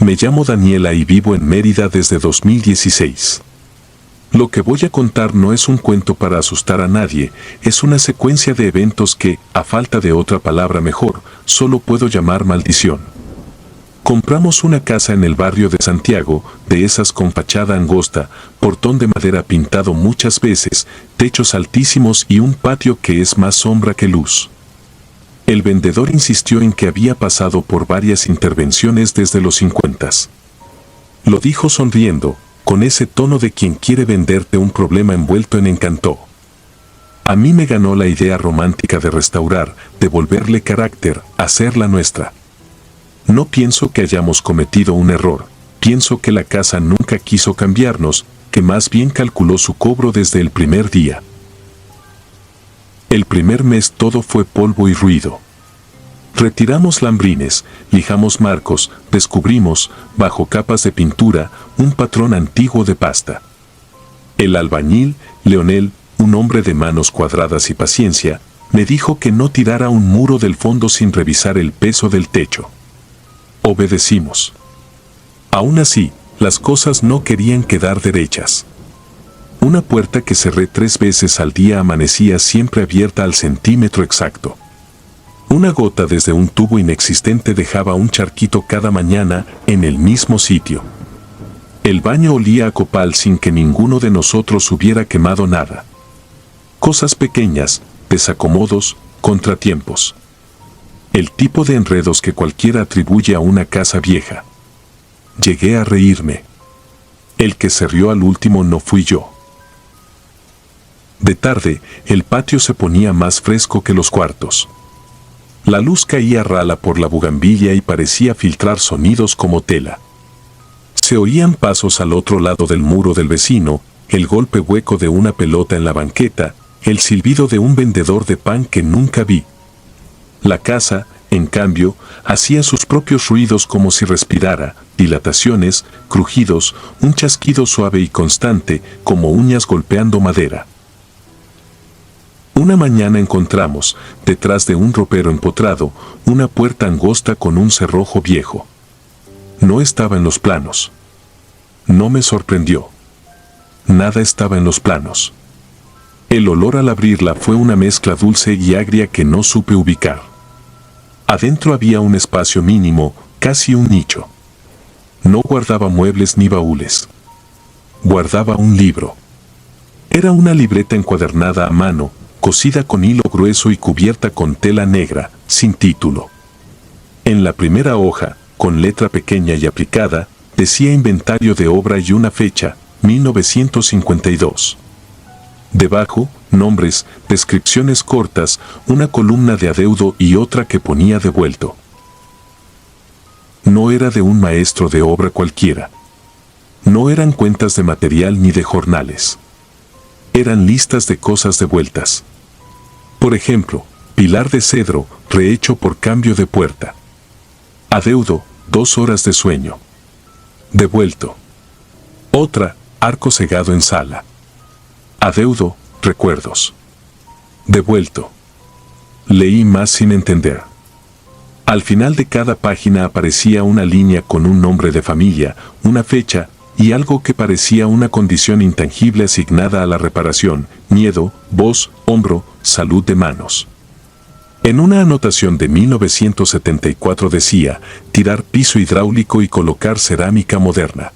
Me llamo Daniela y vivo en Mérida desde 2016. Lo que voy a contar no es un cuento para asustar a nadie, es una secuencia de eventos que, a falta de otra palabra mejor, solo puedo llamar maldición. Compramos una casa en el barrio de Santiago, de esas con fachada angosta, portón de madera pintado muchas veces, techos altísimos y un patio que es más sombra que luz. El vendedor insistió en que había pasado por varias intervenciones desde los 50. Lo dijo sonriendo, con ese tono de quien quiere venderte un problema envuelto en encanto. A mí me ganó la idea romántica de restaurar, de volverle carácter, hacerla nuestra. No pienso que hayamos cometido un error, pienso que la casa nunca quiso cambiarnos, que más bien calculó su cobro desde el primer día. El primer mes todo fue polvo y ruido. Retiramos lambrines, lijamos marcos, descubrimos, bajo capas de pintura, un patrón antiguo de pasta. El albañil, Leonel, un hombre de manos cuadradas y paciencia, me dijo que no tirara un muro del fondo sin revisar el peso del techo. Obedecimos. Aún así, las cosas no querían quedar derechas. Una puerta que cerré 3 veces al día amanecía siempre abierta al centímetro exacto. Una gota desde un tubo inexistente dejaba un charquito cada mañana en el mismo sitio. El baño olía a copal sin que ninguno de nosotros hubiera quemado nada. Cosas pequeñas, desacomodos, contratiempos. El tipo de enredos que cualquiera atribuye a una casa vieja. Llegué a reírme. El que se rió al último no fui yo. De tarde, el patio se ponía más fresco que los cuartos. La luz caía rala por la bugambilla y parecía filtrar sonidos como tela. Se oían pasos al otro lado del muro del vecino, el golpe hueco de una pelota en la banqueta, el silbido de un vendedor de pan que nunca vi. La casa, en cambio, hacía sus propios ruidos como si respirara, dilataciones, crujidos, un chasquido suave y constante, como uñas golpeando madera. Una mañana encontramos, detrás de un ropero empotrado, una puerta angosta con un cerrojo viejo. No estaba en los planos. No me sorprendió. Nada estaba en los planos. El olor al abrirla fue una mezcla dulce y agria que no supe ubicar. Adentro había un espacio mínimo, casi un nicho. No guardaba muebles ni baúles. Guardaba un libro. Era una libreta encuadernada a mano, cosida con hilo grueso y cubierta con tela negra, sin título. En la primera hoja, con letra pequeña y aplicada, decía inventario de obra y una fecha, 1952. Debajo, nombres, descripciones cortas, una columna de adeudo y otra que ponía devuelto. No era de un maestro de obra cualquiera. No eran cuentas de material ni de jornales. Eran listas de cosas devueltas. Por ejemplo, pilar de cedro, rehecho por cambio de puerta. Adeudo, 2 horas de sueño. Devuelto. Otra, arco cegado en sala. Adeudo, recuerdos. Devuelto. Leí más sin entender. Al final de cada página aparecía una línea con un nombre de familia, una fecha y algo que parecía una condición intangible asignada a la reparación: miedo, voz, hombro, salud de manos. En una anotación de 1974 decía: tirar piso hidráulico y colocar cerámica moderna.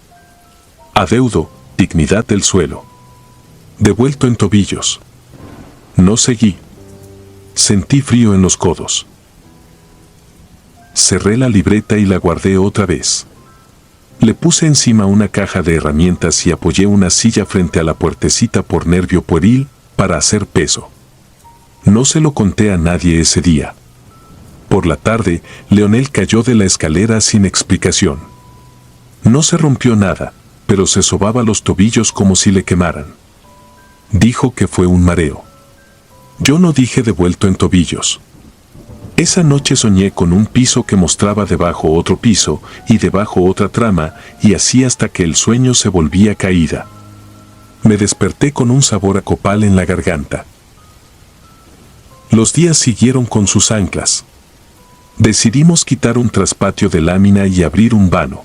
Adeudo, dignidad del suelo. Devuelto en tobillos. No seguí. Sentí frío en los codos. Cerré la libreta y la guardé otra vez. Le puse encima una caja de herramientas y apoyé una silla frente a la puertecita por nervio pueril, para hacer peso. No se lo conté a nadie ese día. Por la tarde, Leonel cayó de la escalera sin explicación. No se rompió nada, pero se sobaba los tobillos como si le quemaran. Dijo que fue un mareo. Yo no dije devuelto en tobillos. Esa noche soñé con un piso que mostraba debajo otro piso, y debajo otra trama, y así hasta que el sueño se volvía caída. Me desperté con un sabor a copal en la garganta. Los días siguieron con sus anclas. Decidimos quitar un traspatio de lámina y abrir un vano.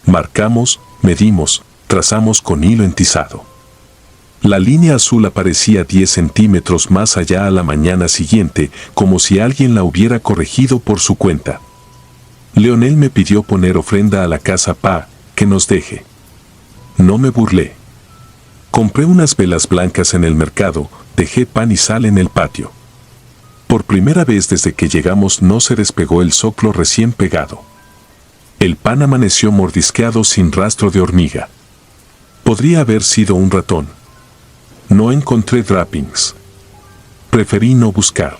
Marcamos, medimos, trazamos con hilo entizado. La línea azul aparecía 10 centímetros más allá a la mañana siguiente, como si alguien la hubiera corregido por su cuenta. Leonel me pidió poner ofrenda a la casa pa, que nos deje. No me burlé. Compré unas velas blancas en el mercado, dejé pan y sal en el patio. Por primera vez desde que llegamos no se despegó el soclo recién pegado. El pan amaneció mordisqueado sin rastro de hormiga. Podría haber sido un ratón. No encontré droppings. Preferí no buscar.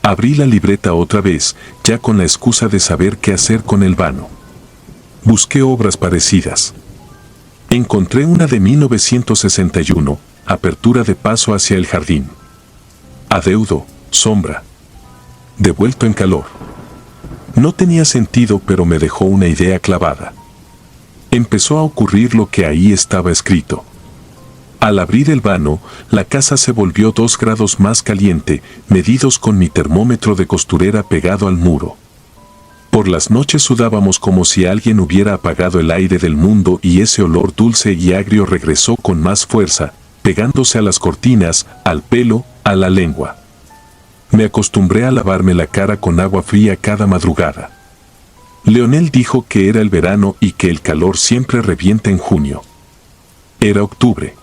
Abrí la libreta otra vez, ya con la excusa de saber qué hacer con el vano. Busqué obras parecidas. Encontré una de 1961, apertura de paso hacia el jardín. Adeudo, sombra. Devuelto en calor. No tenía sentido, pero me dejó una idea clavada. Empezó a ocurrir lo que ahí estaba escrito. Al abrir el vano, la casa se volvió 2 grados más caliente, medidos con mi termómetro de costurera pegado al muro. Por las noches sudábamos como si alguien hubiera apagado el aire del mundo y ese olor dulce y agrio regresó con más fuerza, pegándose a las cortinas, al pelo, a la lengua. Me acostumbré a lavarme la cara con agua fría cada madrugada. Leonel dijo que era el verano y que el calor siempre revienta en junio. Era octubre.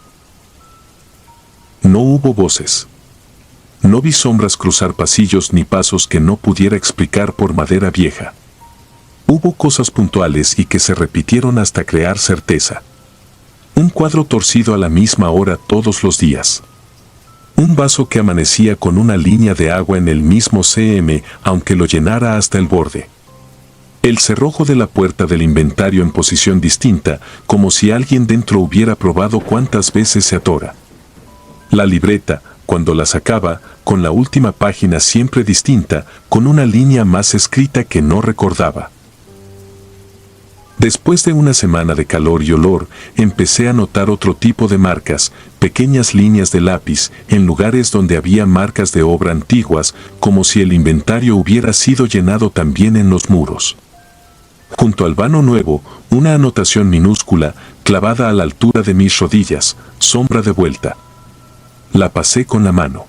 No hubo voces. No vi sombras cruzar pasillos ni pasos que no pudiera explicar por madera vieja. Hubo cosas puntuales y que se repitieron hasta crear certeza. Un cuadro torcido a la misma hora todos los días. Un vaso que amanecía con una línea de agua en el mismo cm, aunque lo llenara hasta el borde. El cerrojo de la puerta del inventario en posición distinta, como si alguien dentro hubiera probado cuántas veces se atora. La libreta, cuando la sacaba, con la última página siempre distinta, con una línea más escrita que no recordaba. Después de una semana de calor y olor, empecé a notar otro tipo de marcas, pequeñas líneas de lápiz, en lugares donde había marcas de obra antiguas, como si el inventario hubiera sido llenado también en los muros. Junto al vano nuevo, una anotación minúscula, clavada a la altura de mis rodillas, sombra de vuelta. La pasé con la mano.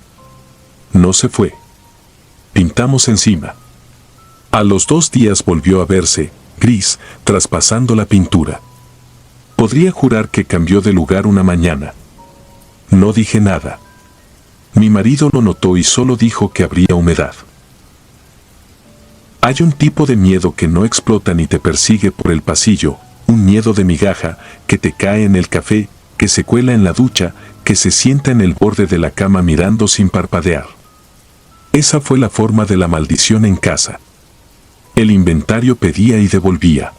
No se fue. Pintamos encima. A los 2 días volvió a verse, gris, traspasando la pintura. Podría jurar que cambió de lugar una mañana. No dije nada. Mi marido lo notó y solo dijo que habría humedad. Hay un tipo de miedo que no explota ni te persigue por el pasillo, un miedo de migaja, que te cae en el café, que se cuela en la ducha, que se sienta en el borde de la cama mirando sin parpadear. Esa fue la forma de la maldición en casa. El inventario pedía y devolvía.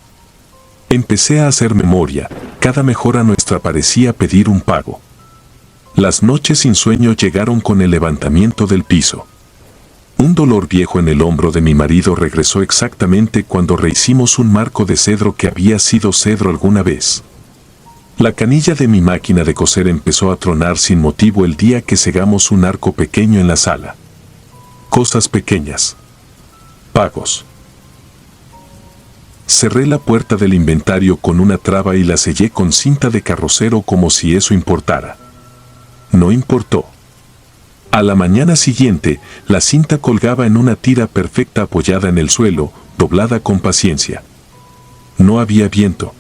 Empecé a hacer memoria, cada mejora nuestra parecía pedir un pago. Las noches sin sueño llegaron con el levantamiento del piso. Un dolor viejo en el hombro de mi marido regresó exactamente cuando rehicimos un marco de cedro que había sido cedro alguna vez. La canilla de mi máquina de coser empezó a tronar sin motivo el día que cegamos un arco pequeño en la sala. Cosas pequeñas. Pagos. Cerré la puerta del inventario con una traba y la sellé con cinta de carrocero como si eso importara. No importó. A la mañana siguiente, la cinta colgaba en una tira perfecta apoyada en el suelo, doblada con paciencia. No había viento.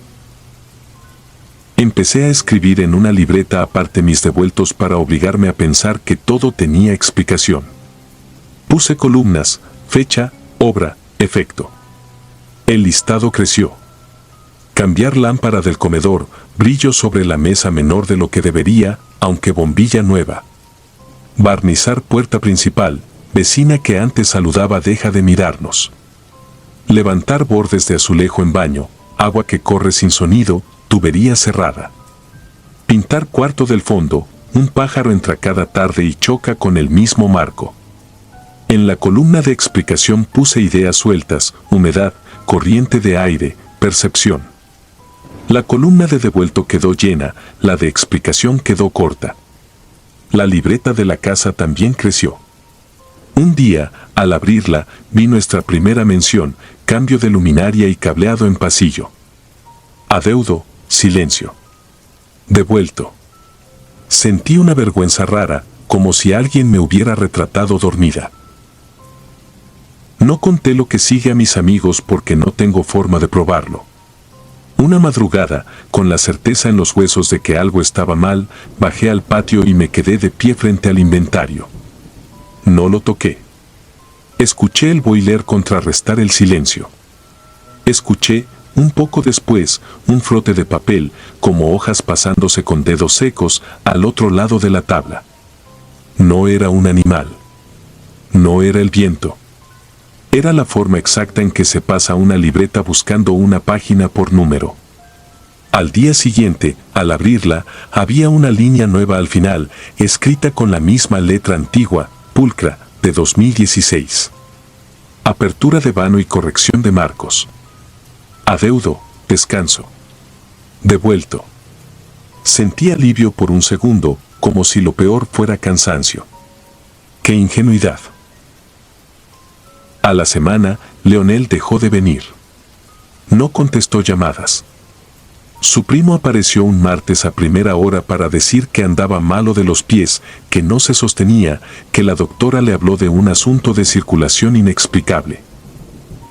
Empecé a escribir en una libreta aparte mis devueltos para obligarme a pensar que todo tenía explicación. Puse columnas, fecha, obra, efecto. El listado creció. Cambiar lámpara del comedor, brillo sobre la mesa menor de lo que debería, aunque bombilla nueva. Barnizar puerta principal, vecina que antes saludaba deja de mirarnos. Levantar bordes de azulejo en baño, agua que corre sin sonido, tubería cerrada. Pintar cuarto del fondo, un pájaro entra cada tarde y choca con el mismo marco. En la columna de explicación puse ideas sueltas, humedad, corriente de aire, percepción. La columna de devuelto quedó llena, la de explicación quedó corta. La libreta de la casa también creció. Un día, al abrirla, vi nuestra primera mención, cambio de luminaria y cableado en pasillo. Adeudo, silencio. Devuelto. Sentí una vergüenza rara, como si alguien me hubiera retratado dormida. No conté lo que sigue a mis amigos porque no tengo forma de probarlo. Una madrugada, con la certeza en los huesos de que algo estaba mal, bajé al patio y me quedé de pie frente al inventario. No lo toqué. Escuché el boiler contrarrestar el silencio. Escuché, un poco después, un frote de papel, como hojas pasándose con dedos secos, al otro lado de la tabla. No era un animal. No era el viento. Era la forma exacta en que se pasa una libreta buscando una página por número. Al día siguiente, al abrirla, había una línea nueva al final, escrita con la misma letra antigua, pulcra, de 2016. Apertura de vano y corrección de marcos. Adeudo, descanso. Devuelto. Sentí alivio por un segundo, como si lo peor fuera cansancio. ¡Qué ingenuidad! A la semana, Leonel dejó de venir. No contestó llamadas. Su primo apareció un martes a primera hora para decir que andaba malo de los pies, que no se sostenía, que la doctora le habló de un asunto de circulación inexplicable.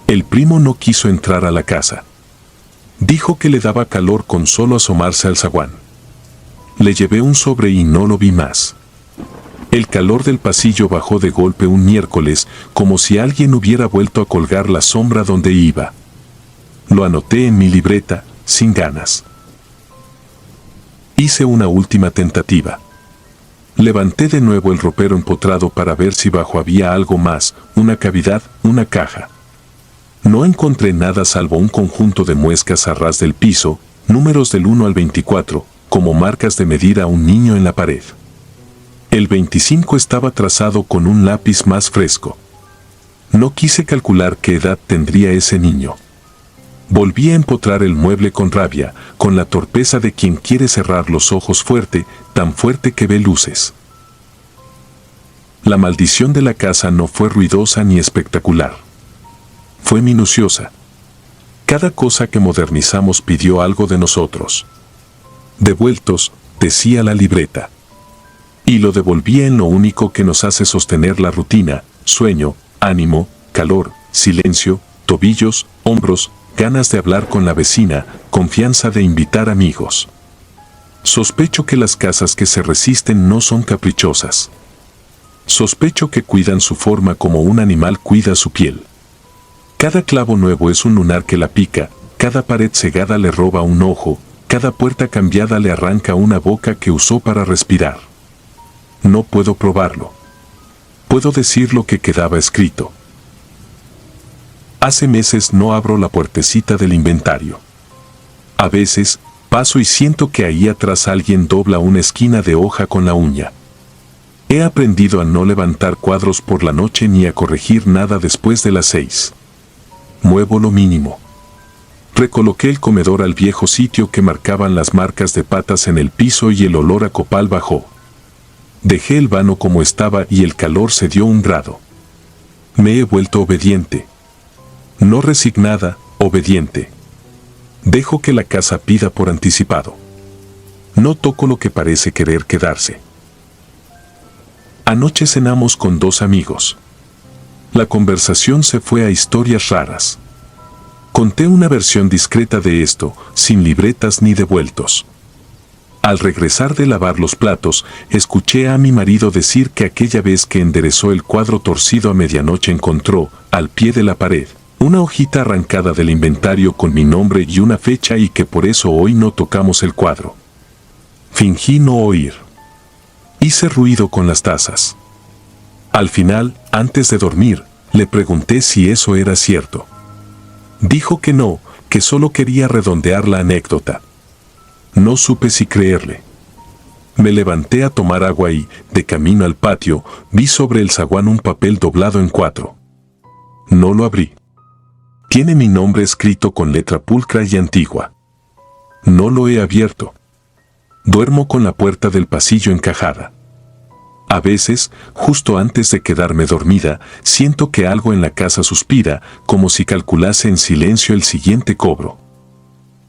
El primo no quiso entrar a la casa. Dijo que le daba calor con solo asomarse al zaguán. Le llevé un sobre y no lo vi más. El calor del pasillo bajó de golpe un miércoles, como si alguien hubiera vuelto a colgar la sombra donde iba. Lo anoté en mi libreta, sin ganas. Hice una última tentativa. Levanté de nuevo el ropero empotrado para ver si bajo había algo más, una cavidad, una caja. No encontré nada salvo un conjunto de muescas a ras del piso, números del 1 al 24, como marcas de medir a un niño en la pared. El 25 estaba trazado con un lápiz más fresco. No quise calcular qué edad tendría ese niño. Volví a empotrar el mueble con rabia, con la torpeza de quien quiere cerrar los ojos fuerte, tan fuerte que ve luces. La maldición de la casa no fue ruidosa ni espectacular. Fue minuciosa. Cada cosa que modernizamos pidió algo de nosotros. Devueltos, decía la libreta. Y lo devolvía en lo único que nos hace sostener la rutina: sueño, ánimo, calor, silencio, tobillos, hombros, ganas de hablar con la vecina, confianza de invitar amigos. Sospecho que las casas que se resisten no son caprichosas. Sospecho que cuidan su forma como un animal cuida su piel. Cada clavo nuevo es un lunar que la pica, cada pared cegada le roba un ojo, cada puerta cambiada le arranca una boca que usó para respirar. No puedo probarlo. Puedo decir lo que quedaba escrito. Hace meses no abro la puertecita del inventario. A veces, paso y siento que ahí atrás alguien dobla una esquina de hoja con la uña. He aprendido a no levantar cuadros por la noche ni a corregir nada después de las 6. Muevo lo mínimo. Recoloqué el comedor al viejo sitio que marcaban las marcas de patas en el piso y el olor a copal bajó. Dejé el vano como estaba y el calor se dio 1 grado. Me he vuelto obediente. No resignada, obediente. Dejo que la casa pida por anticipado. No toco lo que parece querer quedarse. Anoche cenamos con 2 amigos. La conversación se fue a historias raras. Conté una versión discreta de esto, sin libretas ni devueltos. Al regresar de lavar los platos, escuché a mi marido decir que aquella vez que enderezó el cuadro torcido a medianoche encontró, al pie de la pared, una hojita arrancada del inventario con mi nombre y una fecha y que por eso hoy no tocamos el cuadro. Fingí no oír. Hice ruido con las tazas. Al final, antes de dormir, le pregunté si eso era cierto. Dijo que no, que solo quería redondear la anécdota. No supe si creerle. Me levanté a tomar agua y, de camino al patio, vi sobre el zaguán un papel doblado en 4. No lo abrí. Tiene mi nombre escrito con letra pulcra y antigua. No lo he abierto. Duermo con la puerta del pasillo encajada. A veces, justo antes de quedarme dormida, siento que algo en la casa suspira, como si calculase en silencio el siguiente cobro.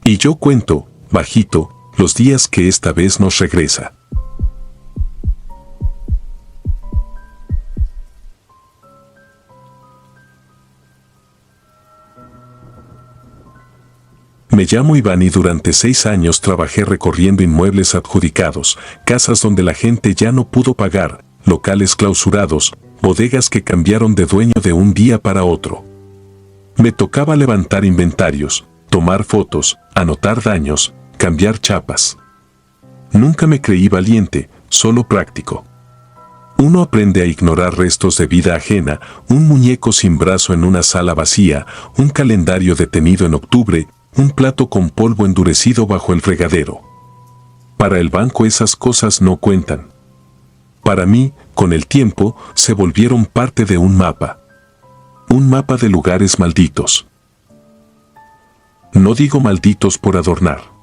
Y yo cuento, bajito, los días que esta vez nos regresa. Me llamo Iván y durante 6 años trabajé recorriendo inmuebles adjudicados, casas donde la gente ya no pudo pagar, locales clausurados, bodegas que cambiaron de dueño de un día para otro. Me tocaba levantar inventarios, tomar fotos, anotar daños, cambiar chapas. Nunca me creí valiente, solo práctico. Uno aprende a ignorar restos de vida ajena, un muñeco sin brazo en una sala vacía, un calendario detenido en octubre, un plato con polvo endurecido bajo el fregadero. Para el banco esas cosas no cuentan. Para mí, con el tiempo, se volvieron parte de un mapa. Un mapa de lugares malditos. No digo malditos por adornar.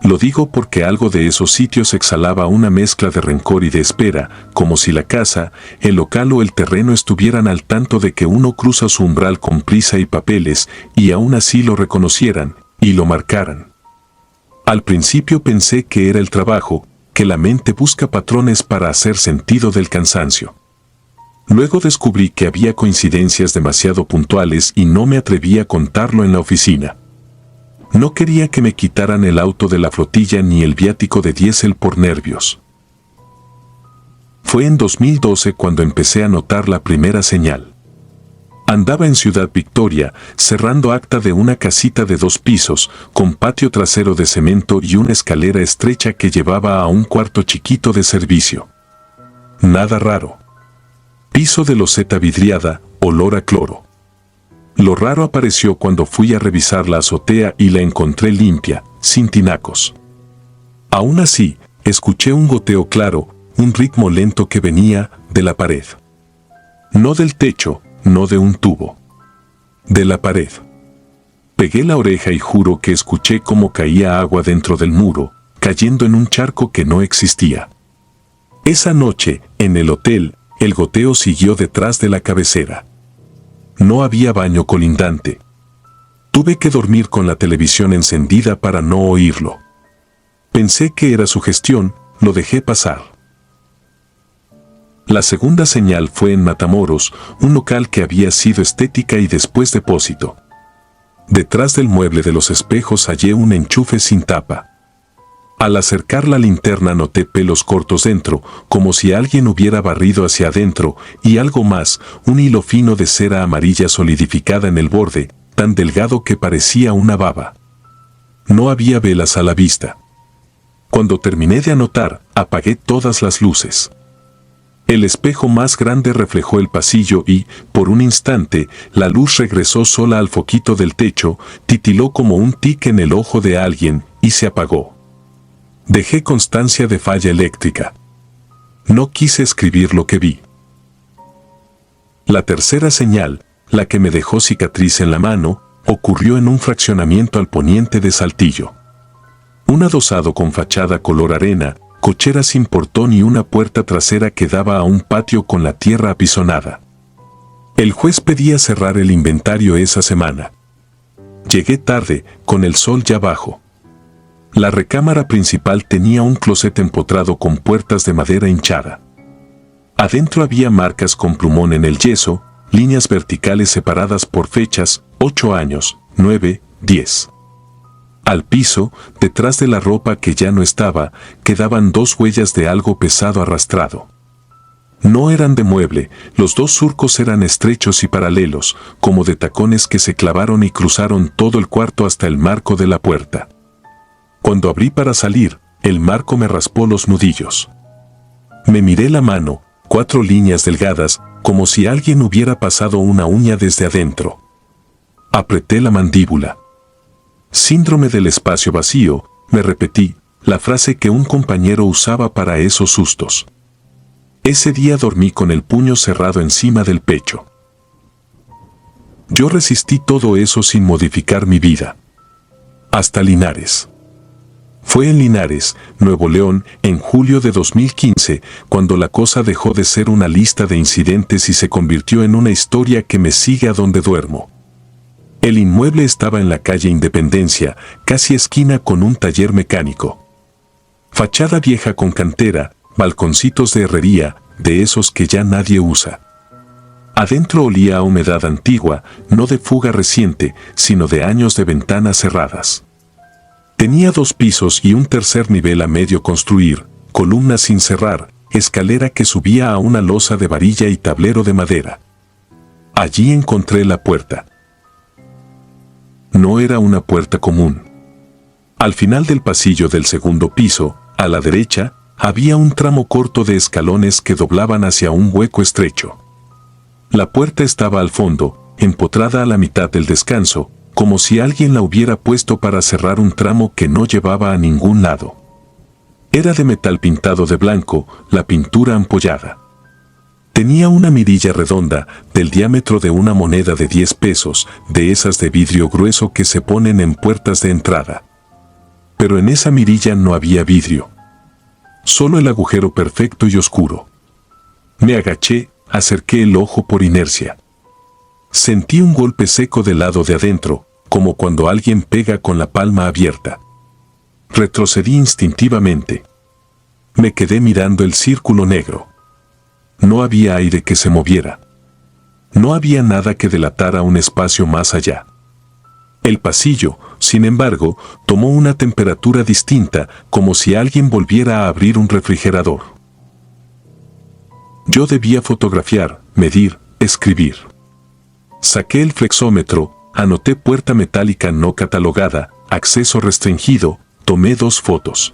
Lo digo porque algo de esos sitios exhalaba una mezcla de rencor y de espera, como si la casa, el local o el terreno estuvieran al tanto de que uno cruza su umbral con prisa y papeles, y aún así lo reconocieran, y lo marcaran. Al principio pensé que era el trabajo, que la mente busca patrones para hacer sentido del cansancio. Luego descubrí que había coincidencias demasiado puntuales y no me atreví a contarlo en la oficina. No quería que me quitaran el auto de la flotilla ni el viático de diésel por nervios. Fue en 2012 cuando empecé a notar la primera señal. Andaba en Ciudad Victoria, cerrando acta de una casita de 2 pisos, con patio trasero de cemento y una escalera estrecha que llevaba a un cuarto chiquito de servicio. Nada raro. Piso de loseta vidriada, olor a cloro. Lo raro apareció cuando fui a revisar la azotea y la encontré limpia, sin tinacos. Aún así, escuché un goteo claro, un ritmo lento que venía de la pared. No del techo, no de un tubo. De la pared. Pegué la oreja y juro que escuché cómo caía agua dentro del muro, cayendo en un charco que no existía. Esa noche, en el hotel, el goteo siguió detrás de la cabecera. No había baño colindante. Tuve que dormir con la televisión encendida para no oírlo. Pensé que era sugestión, lo dejé pasar. La segunda señal fue en Matamoros, un local que había sido estética y después depósito. Detrás del mueble de los espejos hallé un enchufe sin tapa. Al acercar la linterna noté pelos cortos dentro, como si alguien hubiera barrido hacia adentro, y algo más, un hilo fino de cera amarilla solidificada en el borde, tan delgado que parecía una baba. No había velas a la vista. Cuando terminé de anotar, apagué todas las luces. El espejo más grande reflejó el pasillo y, por un instante, la luz regresó sola al foquito del techo, titiló como un tic en el ojo de alguien, y se apagó. Dejé constancia de falla eléctrica. No quise escribir lo que vi. La tercera señal, la que me dejó cicatriz en la mano, ocurrió en un fraccionamiento al poniente de Saltillo. Un adosado con fachada color arena, cochera sin portón y una puerta trasera que daba a un patio con la tierra apisonada. El juez pedía cerrar el inventario esa semana. Llegué tarde, con el sol ya bajo. La recámara principal tenía un closet empotrado con puertas de madera hinchada. Adentro había marcas con plumón en el yeso, líneas verticales separadas por fechas, 8 años, 9, 10. Al piso, detrás de la ropa que ya no estaba, quedaban 2 huellas de algo pesado arrastrado. No eran de mueble, los 2 surcos eran estrechos y paralelos, como de tacones que se clavaron y cruzaron todo el cuarto hasta el marco de la puerta. Cuando abrí para salir, el marco me raspó los nudillos. Me miré la mano, 4 líneas delgadas, como si alguien hubiera pasado una uña desde adentro. Apreté la mandíbula. Síndrome del espacio vacío, me repetí, la frase que un compañero usaba para esos sustos. Ese día dormí con el puño cerrado encima del pecho. Yo resistí todo eso sin modificar mi vida. Hasta Linares. Fue en Linares, Nuevo León, en julio de 2015, cuando la cosa dejó de ser una lista de incidentes y se convirtió en una historia que me sigue a donde duermo. El inmueble estaba en la calle Independencia, casi esquina con un taller mecánico. Fachada vieja con cantera, balconcitos de herrería, de esos que ya nadie usa. Adentro olía a humedad antigua, no de fuga reciente, sino de años de ventanas cerradas. Tenía 2 pisos y un tercer nivel a medio construir, columnas sin cerrar, escalera que subía a una losa de varilla y tablero de madera. Allí encontré la puerta. No era una puerta común. Al final del pasillo del segundo piso, a la derecha, había un tramo corto de escalones que doblaban hacia un hueco estrecho. La puerta estaba al fondo, empotrada a la mitad del descanso, como si alguien la hubiera puesto para cerrar un tramo que no llevaba a ningún lado. Era de metal pintado de blanco, la pintura ampollada. Tenía una mirilla redonda, del diámetro de una moneda de 10 pesos, de esas de vidrio grueso que se ponen en puertas de entrada. Pero en esa mirilla no había vidrio. Solo el agujero perfecto y oscuro. Me agaché, acerqué el ojo por inercia. Sentí un golpe seco del lado de adentro, como cuando alguien pega con la palma abierta. Retrocedí instintivamente. Me quedé mirando el círculo negro. No había aire que se moviera. No había nada que delatara un espacio más allá. El pasillo, sin embargo, tomó una temperatura distinta, como si alguien volviera a abrir un refrigerador. Yo debía fotografiar, medir, escribir. Saqué el flexómetro, anoté puerta metálica no catalogada, acceso restringido, tomé 2 fotos.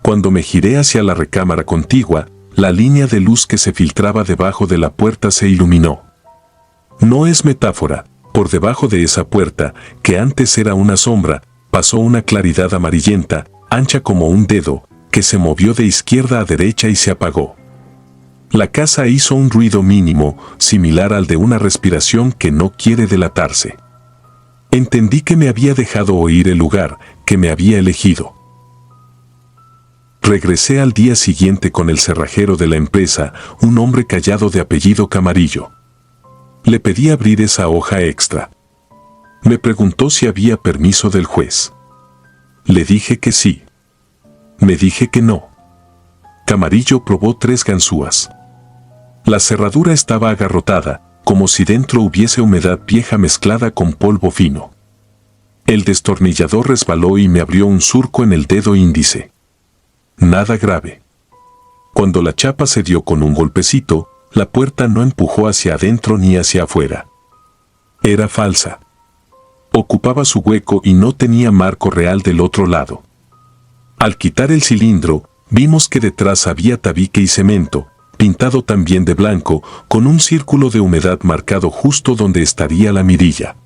Cuando me giré hacia la recámara contigua, la línea de luz que se filtraba debajo de la puerta se iluminó. No es metáfora, por debajo de esa puerta, que antes era una sombra, pasó una claridad amarillenta, ancha como un dedo, que se movió de izquierda a derecha y se apagó. La casa hizo un ruido mínimo, similar al de una respiración que no quiere delatarse. Entendí que me había dejado oír el lugar, que me había elegido. Regresé al día siguiente con el cerrajero de la empresa, un hombre callado de apellido Camarillo. Le pedí abrir esa hoja extra. Me preguntó si había permiso del juez. Le dije que sí. Me dije que no. Camarillo probó 3 ganzúas. La cerradura estaba agarrotada, como si dentro hubiese humedad vieja mezclada con polvo fino. El destornillador resbaló y me abrió un surco en el dedo índice. Nada grave. Cuando la chapa se dio con un golpecito, la puerta no empujó hacia adentro ni hacia afuera. Era falsa. Ocupaba su hueco y no tenía marco real del otro lado. Al quitar el cilindro, vimos que detrás había tabique y cemento, pintado también de blanco, con un círculo de humedad marcado justo donde estaría la mirilla.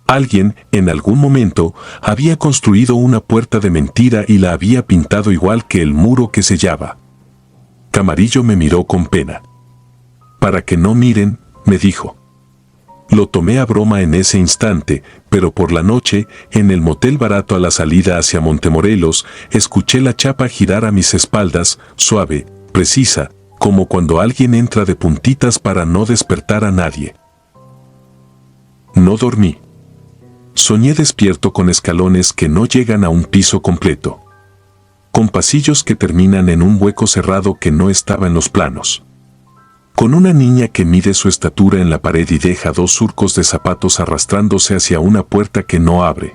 Alguien, en algún momento, había construido una puerta de mentira y la había pintado igual que el muro que sellaba. Camarillo me miró con pena. Para que no miren, me dijo. Lo tomé a broma en ese instante, pero por la noche, en el motel barato a la salida hacia Montemorelos, escuché la chapa girar a mis espaldas, suave, precisa, como cuando alguien entra de puntitas para no despertar a nadie. No dormí. Soñé despierto con escalones que no llegan a un piso completo. Con pasillos que terminan en un hueco cerrado que no estaba en los planos. Con una niña que mide su estatura en la pared y deja 2 surcos de zapatos arrastrándose hacia una puerta que no abre.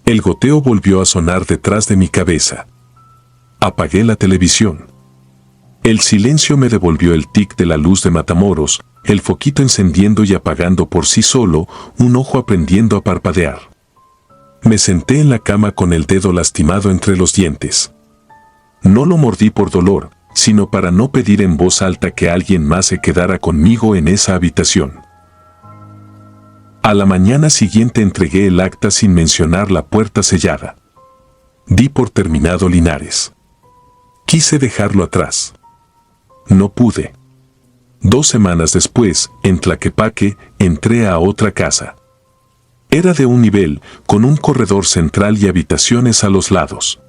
El goteo volvió a sonar detrás de mi cabeza. Apagué la televisión. El silencio me devolvió el tic de la luz de Matamoros, el foquito encendiendo y apagando por sí solo, un ojo aprendiendo a parpadear. Me senté en la cama con el dedo lastimado entre los dientes. No lo mordí por dolor, sino para no pedir en voz alta que alguien más se quedara conmigo en esa habitación. A la mañana siguiente entregué el acta sin mencionar la puerta sellada. Di por terminado Linares. Quise dejarlo atrás. No pude. 2 semanas después, en Tlaquepaque, entré a otra casa. Era de un nivel, con un corredor central y habitaciones a los lados.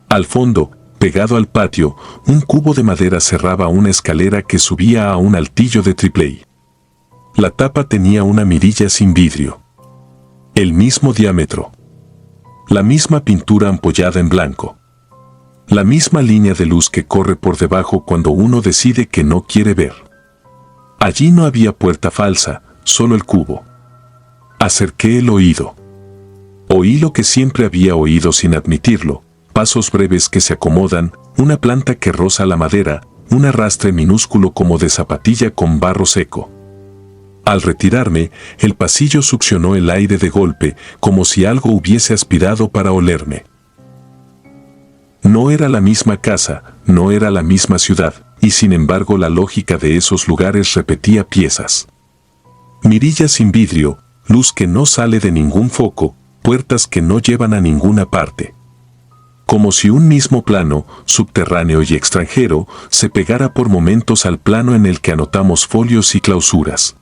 Al fondo, pegado al patio, un cubo de madera cerraba una escalera que subía a un altillo de triple. La tapa tenía una mirilla sin vidrio. El mismo diámetro. La misma pintura ampollada en blanco. La misma línea de luz que corre por debajo cuando uno decide que no quiere ver. Allí no había puerta falsa, solo el cubo. Acerqué el oído. Oí lo que siempre había oído sin admitirlo, pasos breves que se acomodan, una planta que roza la madera, un arrastre minúsculo como de zapatilla con barro seco. Al retirarme, el pasillo succionó el aire de golpe, como si algo hubiese aspirado para olerme. No era la misma casa, no era la misma ciudad, y sin embargo la lógica de esos lugares repetía piezas. Mirillas sin vidrio, luz que no sale de ningún foco, puertas que no llevan a ninguna parte. Como si un mismo plano, subterráneo y extranjero, se pegara por momentos al plano en el que anotamos folios y clausuras.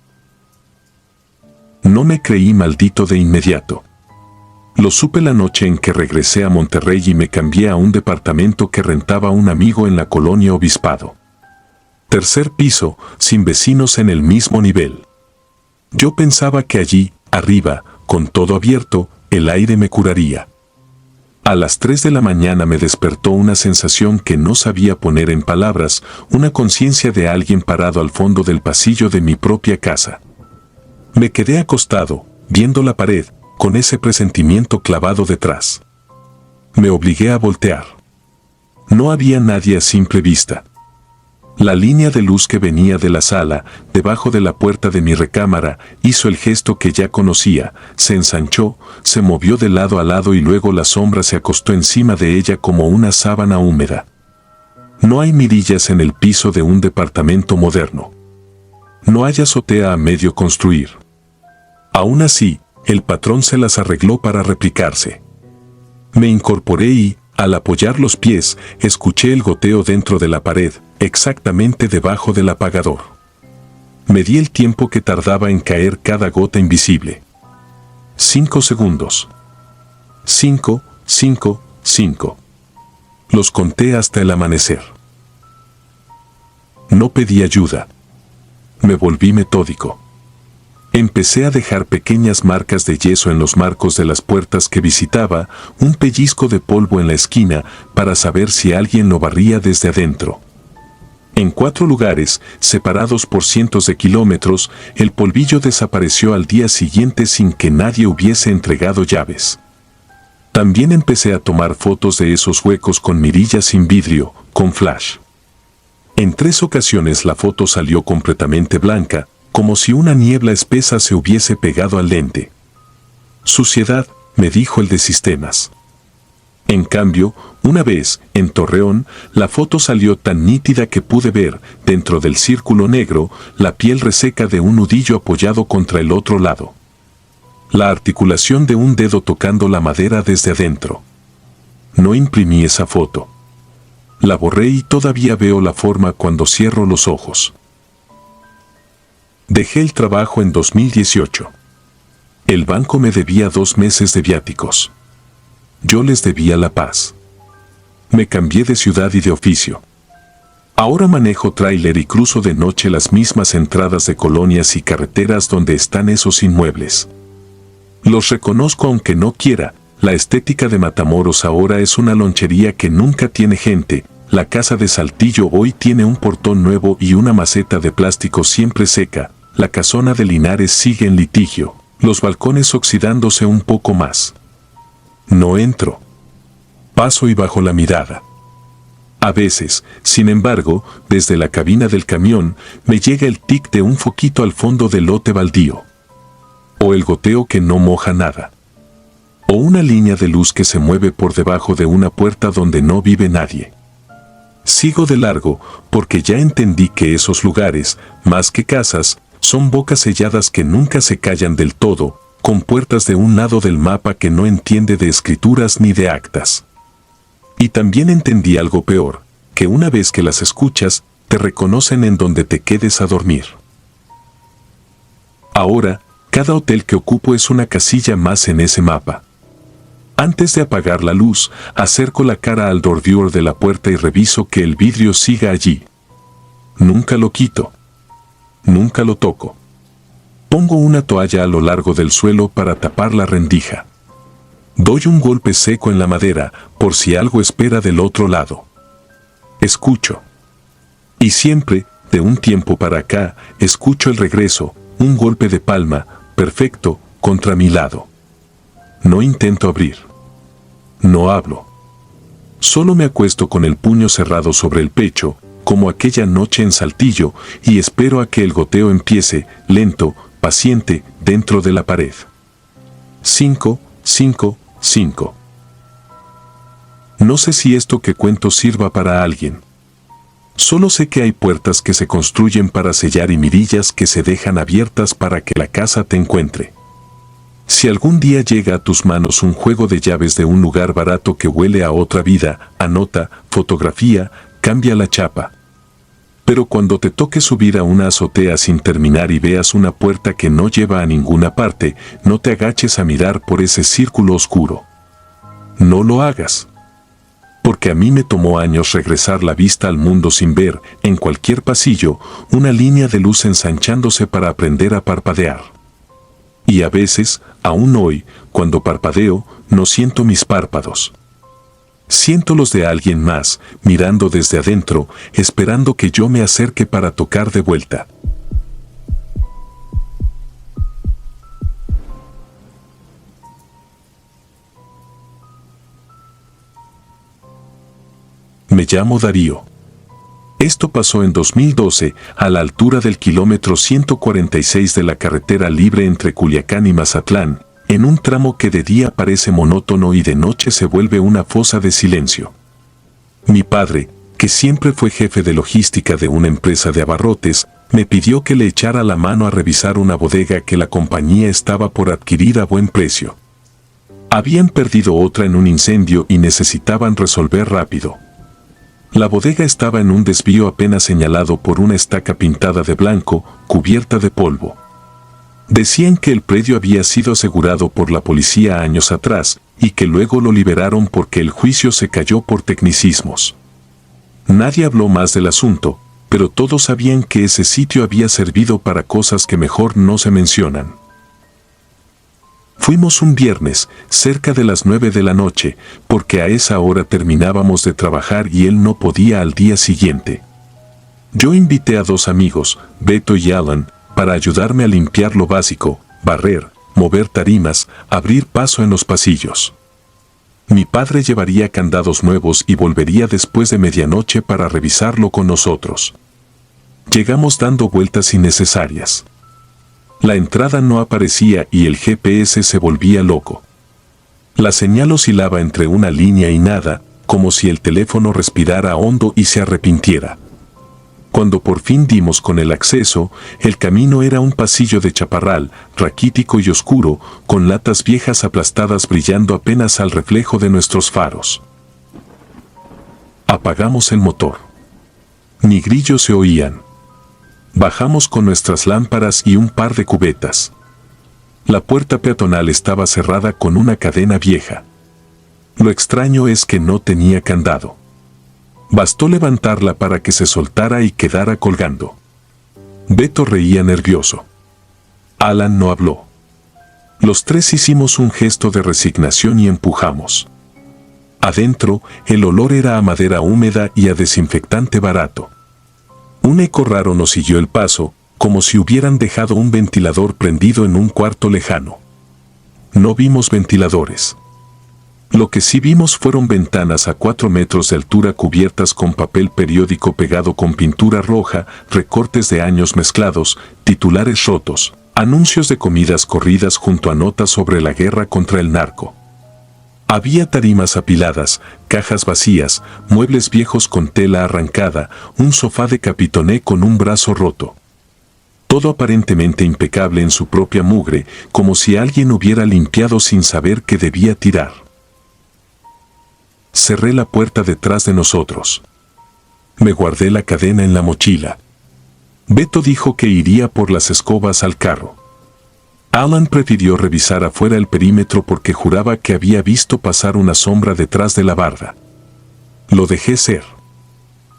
No me creí maldito de inmediato. Lo supe la noche en que regresé a Monterrey y me cambié a un departamento que rentaba un amigo en la colonia Obispado. Tercer piso, sin vecinos en el mismo nivel. Yo pensaba que allí, arriba, con todo abierto, el aire me curaría. A las 3 de la mañana me despertó una sensación que no sabía poner en palabras, una conciencia de alguien parado al fondo del pasillo de mi propia casa. Me quedé acostado, viendo la pared, con ese presentimiento clavado detrás. Me obligué a voltear. No había nadie a simple vista. La línea de luz que venía de la sala, debajo de la puerta de mi recámara, hizo el gesto que ya conocía, se ensanchó, se movió de lado a lado y luego la sombra se acostó encima de ella como una sábana húmeda. No hay mirillas en el piso de un departamento moderno. No hay azotea a medio construir. Aún así, el patrón se las arregló para replicarse. Me incorporé y, al apoyar los pies, escuché el goteo dentro de la pared, exactamente debajo del apagador. Medí el tiempo que tardaba en caer cada gota invisible. 5 segundos. 5, 5, 5. Los conté hasta el amanecer. No pedí ayuda. Me volví metódico. Empecé a dejar pequeñas marcas de yeso en los marcos de las puertas que visitaba, un pellizco de polvo en la esquina para saber si alguien lo barría desde adentro. En 4 lugares, separados por cientos de kilómetros, el polvillo desapareció al día siguiente sin que nadie hubiese entregado llaves. También empecé a tomar fotos de esos huecos con mirillas sin vidrio, con flash. En 3 ocasiones la foto salió completamente blanca, como si una niebla espesa se hubiese pegado al lente. Suciedad, me dijo el de sistemas. En cambio, una vez, en Torreón, la foto salió tan nítida que pude ver, dentro del círculo negro, la piel reseca de un nudillo apoyado contra el otro lado. La articulación de un dedo tocando la madera desde adentro. No imprimí esa foto. La borré y todavía veo la forma cuando cierro los ojos. Dejé el trabajo en 2018. El banco me debía 2 meses de viáticos. Yo les debía la paz. Me cambié de ciudad y de oficio. Ahora manejo tráiler y cruzo de noche las mismas entradas de colonias y carreteras donde están esos inmuebles. Los reconozco aunque no quiera, la estética de Matamoros ahora es una lonchería que nunca tiene gente, la casa de Saltillo hoy tiene un portón nuevo y una maceta de plástico siempre seca, la casona de Linares sigue en litigio, los balcones oxidándose un poco más. No entro. Paso y bajo la mirada. A veces, sin embargo, desde la cabina del camión, me llega el tic de un foquito al fondo del lote baldío. O el goteo que no moja nada. O una línea de luz que se mueve por debajo de una puerta donde no vive nadie. Sigo de largo, porque ya entendí que esos lugares, más que casas, son bocas selladas que nunca se callan del todo, con puertas de un lado del mapa que no entiende de escrituras ni de actas. Y también entendí algo peor, que una vez que las escuchas, te reconocen en donde te quedes a dormir. Ahora, Cada hotel que ocupo es una casilla más en ese mapa. Antes de apagar la luz, acerco la cara al bordure de la puerta y reviso que el vidrio siga allí. Nunca lo quito. Nunca lo toco. Pongo una toalla a lo largo del suelo para tapar la rendija. Doy un golpe seco en la madera por si algo espera del otro lado. Escucho. Y siempre, de un tiempo para acá, escucho el regreso, un golpe de palma, perfecto, contra mi lado. No intento abrir. No hablo. Solo me acuesto con el puño cerrado sobre el pecho, como aquella noche en Saltillo, y espero a que el goteo empiece, lento, paciente, dentro de la pared. 5, 5, 5. No sé si esto que cuento sirva para alguien. Solo sé que hay puertas que se construyen para sellar y mirillas que se dejan abiertas para que la casa te encuentre. Si algún día llega a tus manos un juego de llaves de un lugar barato que huele a otra vida, anota, fotografía, cambia la chapa. Pero cuando te toque subir a una azotea sin terminar y veas una puerta que no lleva a ninguna parte, no te agaches a mirar por ese círculo oscuro. No lo hagas. Porque a mí me tomó años regresar la vista al mundo sin ver, en cualquier pasillo, una línea de luz ensanchándose para aprender a parpadear. Y a veces, aún hoy, cuando parpadeo, no siento mis párpados. Siento los de alguien más, mirando desde adentro, esperando que yo me acerque para tocar de vuelta. Me llamo Darío. Esto pasó en 2012, a la altura del kilómetro 146 de la carretera libre entre Culiacán y Mazatlán, en un tramo que de día parece monótono y de noche se vuelve una fosa de silencio. Mi padre, que siempre fue jefe de logística de una empresa de abarrotes, me pidió que le echara la mano a revisar una bodega que la compañía estaba por adquirir a buen precio. Habían perdido otra en un incendio y necesitaban resolver rápido. La bodega estaba en un desvío apenas señalado por una estaca pintada de blanco, cubierta de polvo. Decían que el predio había sido asegurado por la policía años atrás y que luego lo liberaron porque el juicio se cayó por tecnicismos. Nadie habló más del asunto, pero todos sabían que ese sitio había servido para cosas que mejor no se mencionan. Fuimos un viernes, cerca de las 9 de la noche, porque a esa hora terminábamos de trabajar y él no podía al día siguiente. Yo invité a 2 amigos, Beto y Alan, para ayudarme a limpiar lo básico, barrer, mover tarimas, abrir paso en los pasillos. Mi padre llevaría candados nuevos y volvería después de medianoche para revisarlo con nosotros. Llegamos dando vueltas innecesarias. La entrada no aparecía y el GPS se volvía loco. La señal oscilaba entre una línea y nada, como si el teléfono respirara hondo y se arrepintiera. Cuando por fin dimos con el acceso, el camino era un pasillo de chaparral, raquítico y oscuro, con latas viejas aplastadas brillando apenas al reflejo de nuestros faros. Apagamos el motor. Ni grillos se oían. Bajamos con nuestras lámparas y un par de cubetas. La puerta peatonal estaba cerrada con una cadena vieja. Lo extraño es que no tenía candado. Bastó levantarla para que se soltara y quedara colgando. Beto reía nervioso. Alan no habló. Los 3 hicimos un gesto de resignación y empujamos. Adentro, el olor era a madera húmeda y a desinfectante barato. Un eco raro nos siguió el paso, como si hubieran dejado un ventilador prendido en un cuarto lejano. No vimos ventiladores. Lo que sí vimos fueron ventanas a 4 metros de altura cubiertas con papel periódico pegado con pintura roja, recortes de años mezclados, titulares rotos, anuncios de comidas corridas junto a notas sobre la guerra contra el narco. Había tarimas apiladas, cajas vacías, muebles viejos con tela arrancada, un sofá de capitoné con un brazo roto. Todo aparentemente impecable en su propia mugre, como si alguien hubiera limpiado sin saber que debía tirar. Cerré la puerta detrás de nosotros. Me guardé la cadena en la mochila. Beto dijo que iría por las escobas al carro. Alan prefirió revisar afuera el perímetro porque juraba que había visto pasar una sombra detrás de la barda. Lo dejé ser.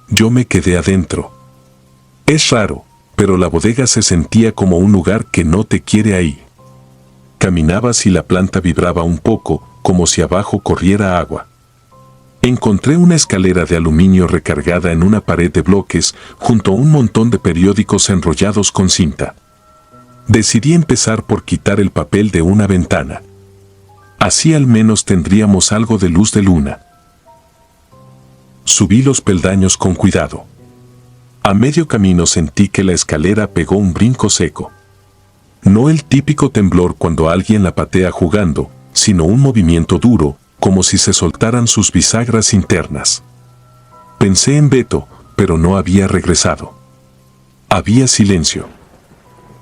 Yo me quedé adentro. Es raro, pero la bodega se sentía como un lugar que no te quiere ahí. Caminabas y la planta vibraba un poco, como si abajo corriera agua. Encontré una escalera de aluminio recargada en una pared de bloques, junto a un montón de periódicos enrollados con cinta. Decidí empezar por quitar el papel de una ventana. Así al menos tendríamos algo de luz de luna. Subí los peldaños con cuidado. A medio camino sentí que la escalera pegó un brinco seco. No el típico temblor cuando alguien la patea jugando, sino un movimiento duro, como si se soltaran sus bisagras internas. Pensé en Beto, pero no había regresado. Había silencio.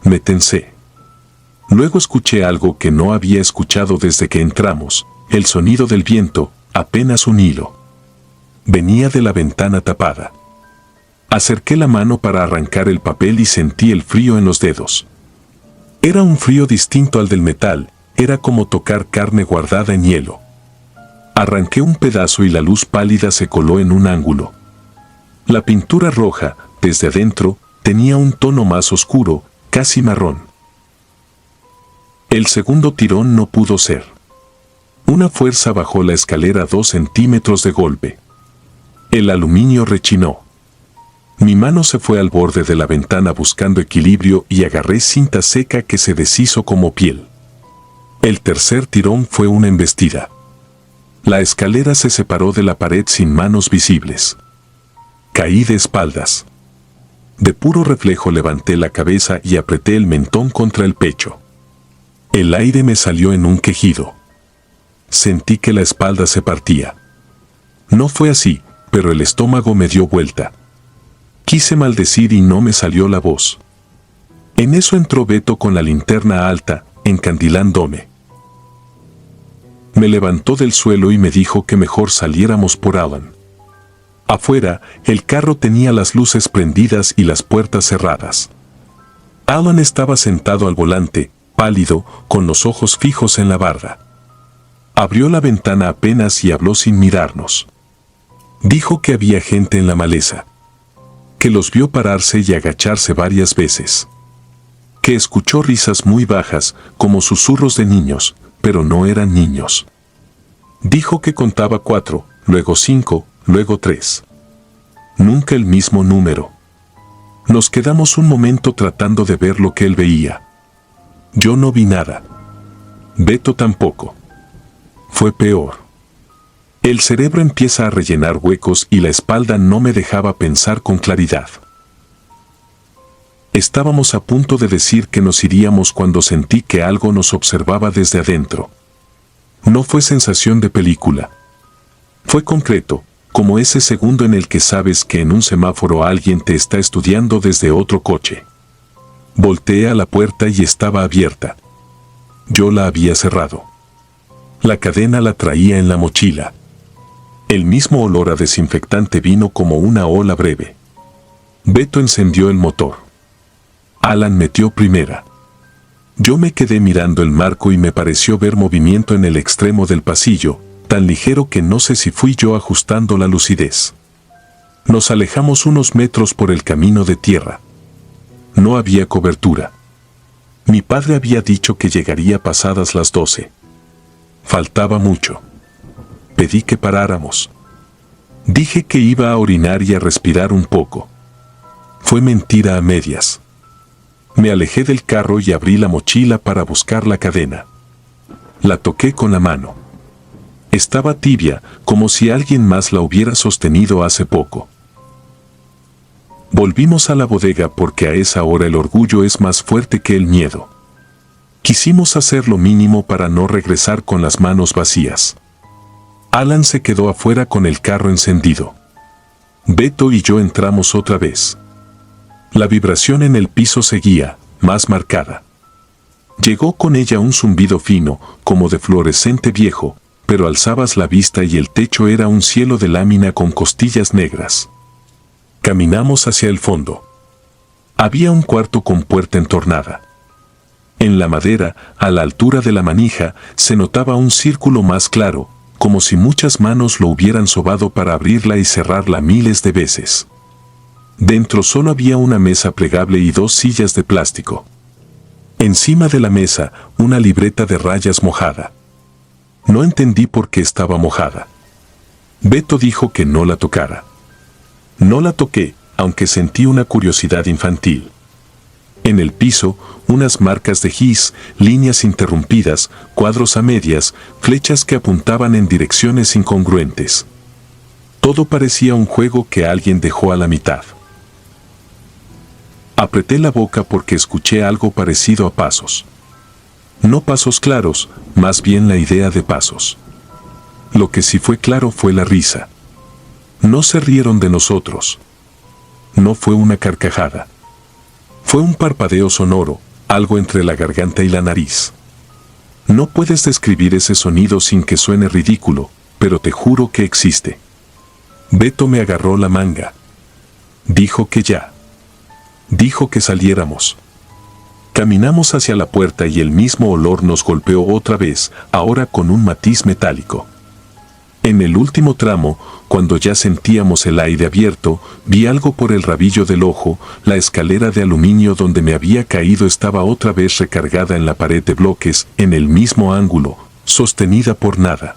Me tensé. Luego escuché algo que no había escuchado desde que entramos, el sonido del viento, apenas un hilo. Venía de la ventana tapada. Acerqué la mano para arrancar el papel y sentí el frío en los dedos. Era un frío distinto al del metal, era como tocar carne guardada en hielo. Arranqué un pedazo y la luz pálida se coló en un ángulo. La pintura roja, desde adentro, tenía un tono más oscuro, casi marrón. El segundo tirón no pudo ser. Una fuerza bajó la escalera 2 centímetros de golpe. El aluminio rechinó. Mi mano se fue al borde de la ventana buscando equilibrio y agarré cinta seca que se deshizo como piel. El tercer tirón fue una embestida. La escalera se separó de la pared sin manos visibles. Caí de espaldas. De puro reflejo levanté la cabeza y apreté el mentón contra el pecho. El aire me salió en un quejido. Sentí que la espalda se partía. No fue así, pero el estómago me dio vuelta. Quise maldecir y no me salió la voz. En eso entró Beto con la linterna alta, encandilándome. Me levantó del suelo y me dijo que mejor saliéramos por Alan. Afuera, el carro tenía las luces prendidas y las puertas cerradas. Alan estaba sentado al volante, pálido, con los ojos fijos en la barda. Abrió la ventana apenas y habló sin mirarnos. Dijo que había gente en la maleza. Que los vio pararse y agacharse varias veces. Que escuchó risas muy bajas, como susurros de niños, pero no eran niños. Dijo que contaba 4, luego 5, luego 3. Nunca el mismo número. Nos quedamos un momento tratando de ver lo que él veía. Yo no vi nada. Beto tampoco. Fue peor. El cerebro empieza a rellenar huecos y la espalda no me dejaba pensar con claridad. Estábamos a punto de decir que nos iríamos cuando sentí que algo nos observaba desde adentro. No fue sensación de película. Fue concreto, como ese segundo en el que sabes que en un semáforo alguien te está estudiando desde otro coche. Volteé a la puerta y estaba abierta. Yo la había cerrado. La cadena la traía en la mochila. El mismo olor a desinfectante vino como una ola breve. Beto encendió el motor. Alan metió primera. Yo me quedé mirando el marco y me pareció ver movimiento en el extremo del pasillo, tan ligero que no sé si fui yo ajustando la lucidez. Nos alejamos unos metros por el camino de tierra. No había cobertura. Mi padre había dicho que llegaría pasadas las 12. Faltaba mucho. Pedí que paráramos. Dije que iba a orinar y a respirar un poco. Fue mentira a medias. Me alejé del carro y abrí la mochila para buscar la cadena. La toqué con la mano. Estaba tibia, como si alguien más la hubiera sostenido hace poco. Volvimos a la bodega porque a esa hora el orgullo es más fuerte que el miedo. Quisimos hacer lo mínimo para no regresar con las manos vacías. Alan se quedó afuera con el carro encendido. Beto y yo entramos otra vez. La vibración en el piso seguía, más marcada. Llegó con ella un zumbido fino, como de fluorescente viejo, pero alzabas la vista y el techo era un cielo de lámina con costillas negras. Caminamos hacia el fondo. Había un cuarto con puerta entornada. En la madera, a la altura de la manija, se notaba un círculo más claro, como si muchas manos lo hubieran sobado para abrirla y cerrarla miles de veces. Dentro solo había una mesa plegable y 2 sillas de plástico. Encima de la mesa, una libreta de rayas mojada. No entendí por qué estaba mojada. Beto dijo que no la tocara. No la toqué, aunque sentí una curiosidad infantil. En el piso, unas marcas de gis, líneas interrumpidas, cuadros a medias, flechas que apuntaban en direcciones incongruentes. Todo parecía un juego que alguien dejó a la mitad. Apreté la boca porque escuché algo parecido a pasos. No pasos claros, más bien la idea de pasos. Lo que sí fue claro fue la risa. No se rieron de nosotros. No fue una carcajada. Fue un parpadeo sonoro, algo entre la garganta y la nariz. No puedes describir ese sonido sin que suene ridículo, pero te juro que existe. Beto me agarró la manga. Dijo que ya. Dijo que saliéramos. Caminamos hacia la puerta y el mismo olor nos golpeó otra vez, ahora con un matiz metálico. En el último tramo, cuando ya sentíamos el aire abierto, vi algo por el rabillo del ojo. La escalera de aluminio donde me había caído estaba otra vez recargada en la pared de bloques, en el mismo ángulo, sostenida por nada.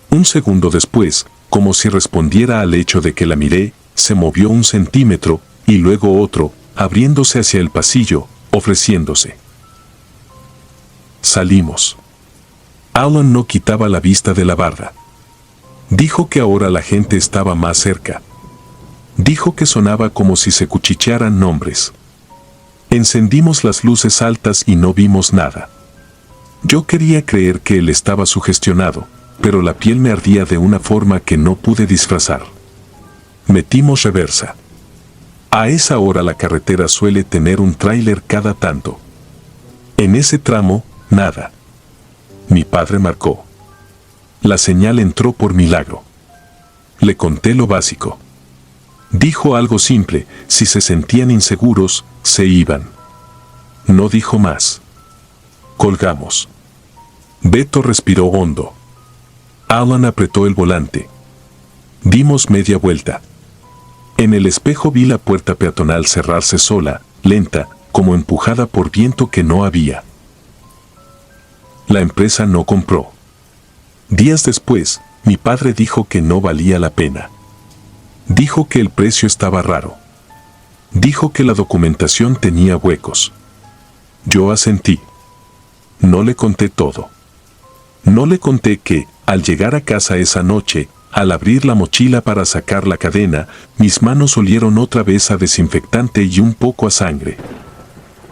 Un segundo después, como si respondiera al hecho de que la miré, se movió 1 centímetro, y luego otro, abriéndose hacia el pasillo, ofreciéndose. Salimos. Alan no quitaba la vista de la barda. Dijo que ahora la gente estaba más cerca. Dijo que sonaba como si se cuchichearan nombres. Encendimos las luces altas y no vimos nada. Yo quería creer que él estaba sugestionado, pero la piel me ardía de una forma que no pude disfrazar. Metimos reversa. A esa hora la carretera suele tener un tráiler cada tanto. En ese tramo, nada. Mi padre marcó. La señal entró por milagro. Le conté lo básico. Dijo algo simple: si se sentían inseguros, se iban. No dijo más. Colgamos. Beto respiró hondo. Alan apretó el volante. Dimos media vuelta. En el espejo vi la puerta peatonal cerrarse sola, lenta, como empujada por viento que no había. La empresa no compró. Días después, mi padre dijo que no valía la pena. Dijo que el precio estaba raro. Dijo que la documentación tenía huecos. Yo asentí. No le conté todo. No le conté que, al llegar a casa esa noche, al abrir la mochila para sacar la cadena, mis manos olieron otra vez a desinfectante y un poco a sangre.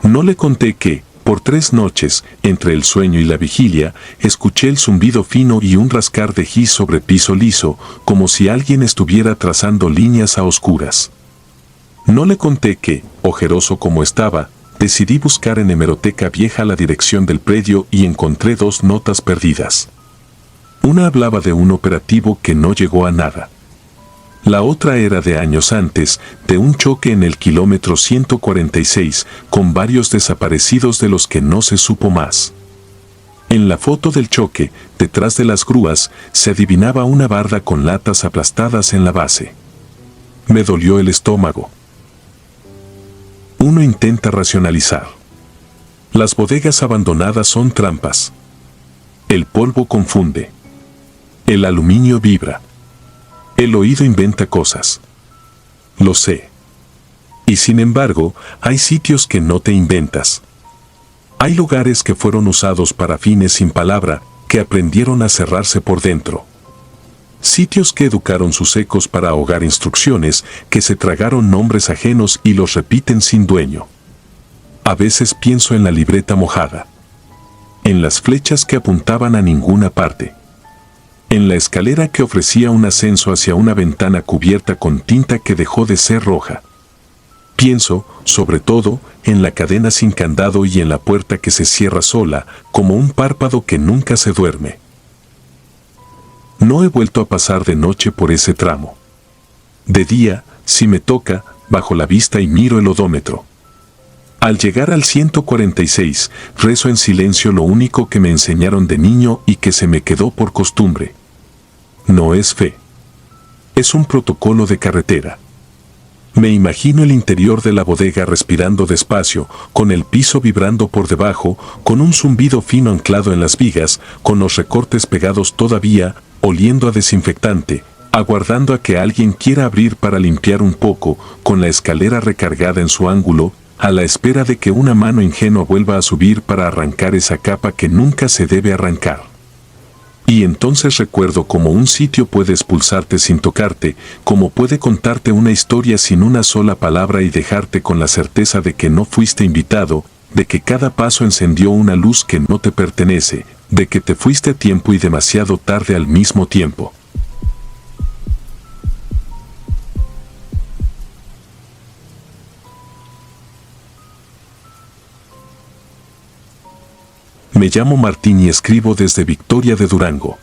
No le conté que, por 3 noches, entre el sueño y la vigilia, escuché el zumbido fino y un rascar de gis sobre piso liso, como si alguien estuviera trazando líneas a oscuras. No le conté que, ojeroso como estaba, decidí buscar en hemeroteca vieja la dirección del predio y encontré 2 notas perdidas. Una hablaba de un operativo que no llegó a nada. La otra era de años antes, de un choque en el kilómetro 146, con varios desaparecidos de los que no se supo más. En la foto del choque, detrás de las grúas, se adivinaba una barda con latas aplastadas en la base. Me dolió el estómago. Uno intenta racionalizar. Las bodegas abandonadas son trampas. El polvo confunde. El aluminio vibra. El oído inventa cosas. Lo sé. Y sin embargo, hay sitios que no te inventas. Hay lugares que fueron usados para fines sin palabra, que aprendieron a cerrarse por dentro. Sitios que educaron sus ecos para ahogar instrucciones, que se tragaron nombres ajenos y los repiten sin dueño. A veces pienso en la libreta mojada. En las flechas que apuntaban a ninguna parte. En la escalera que ofrecía un ascenso hacia una ventana cubierta con tinta que dejó de ser roja. Pienso, sobre todo, en la cadena sin candado y en la puerta que se cierra sola, como un párpado que nunca se duerme. No he vuelto a pasar de noche por ese tramo. De día, si me toca, bajo la vista y miro el odómetro. Al llegar al 146, rezo en silencio lo único que me enseñaron de niño y que se me quedó por costumbre. No es fe. Es un protocolo de carretera. Me imagino el interior de la bodega respirando despacio, con el piso vibrando por debajo, con un zumbido fino anclado en las vigas, con los recortes pegados todavía, oliendo a desinfectante, aguardando a que alguien quiera abrir para limpiar un poco, con la escalera recargada en su ángulo, a la espera de que una mano ingenua vuelva a subir para arrancar esa capa que nunca se debe arrancar. Y entonces recuerdo cómo un sitio puede expulsarte sin tocarte, cómo puede contarte una historia sin una sola palabra y dejarte con la certeza de que no fuiste invitado, de que cada paso encendió una luz que no te pertenece, de que te fuiste a tiempo y demasiado tarde al mismo tiempo. Me llamo Martín y escribo desde Victoria de Durango.